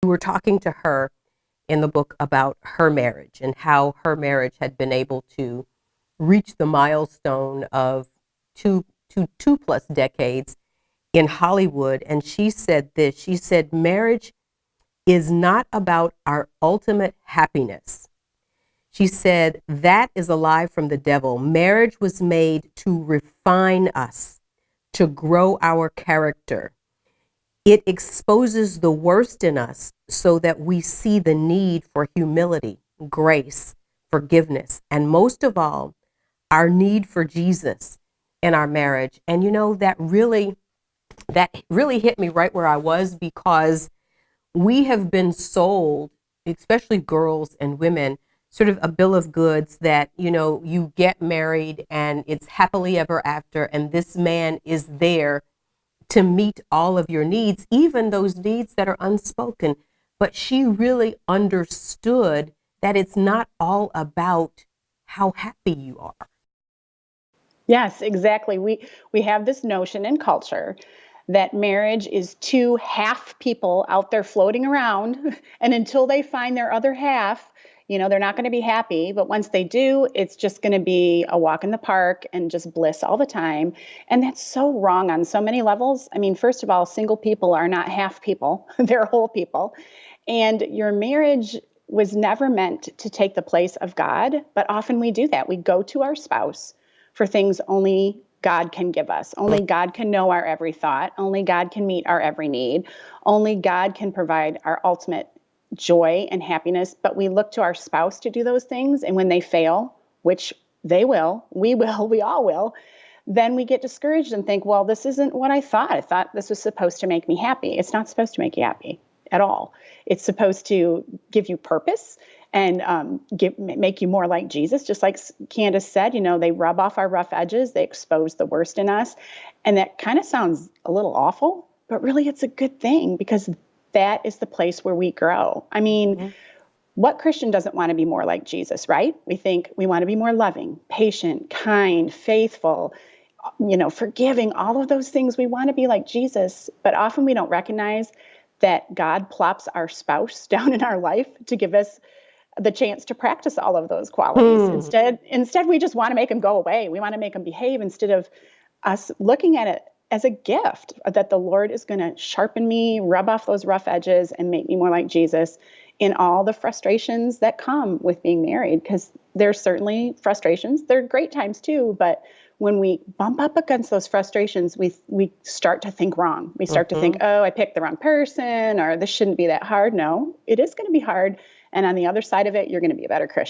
We were talking to her in the book about her marriage and how her marriage had been able to reach the milestone of two plus decades in Hollywood. And she said this, she said, marriage is not about our ultimate happiness. She said, that is a lie from the devil. Marriage was made to refine us, to grow our character. It exposes the worst in us so that we see the need for humility, grace, forgiveness, and most of all, our need for Jesus in our marriage. And that really hit me right where I was, because we have been sold, especially girls and women, sort of a bill of goods that, you get married and it's happily ever after, and this man is there to meet all of your needs, even those needs that are unspoken. But she really understood that it's not all about how happy you are. Yes, exactly. We have this notion in culture that marriage is two half people out there floating around, and until they find their other half, they're not going to be happy. But once they do, it's just going to be a walk in the park and just bliss all the time. And that's so wrong on so many levels. I mean, first of all, single people are not half people, they're whole people. And your marriage was never meant to take the place of God, but often we do that. We go to our spouse for things only God can give us. Only God can know our every thought. Only God can meet our every need. Only God can provide our ultimate joy and happiness. But we look to our spouse to do those things. And when they fail, which they will, we all will, then we get discouraged and think, well, this isn't what I thought. I thought this was supposed to make me happy. It's not supposed to make you happy at all. It's supposed to give you purpose and make you more like Jesus. Just like Candace said, they rub off our rough edges. They expose the worst in us. And that kind of sounds a little awful, but really it's a good thing, because that is the place where we grow. I mean, what Christian doesn't want to be more like Jesus, right? We think we want to be more loving, patient, kind, faithful, forgiving, all of those things. We want to be like Jesus, but often we don't recognize that God plops our spouse down in our life to give us the chance to practice all of those qualities. Instead, we just want to make them go away. We want to make them behave, instead of us looking at it as a gift that the Lord is going to sharpen me, rub off those rough edges, and make me more like Jesus in all the frustrations that come with being married. Because there's certainly frustrations. There are great times too, but when we bump up against those frustrations, we start to think wrong. We start to think, oh, I picked the wrong person, or this shouldn't be that hard. No, it is going to be hard. And on the other side of it, you're going to be a better Christian.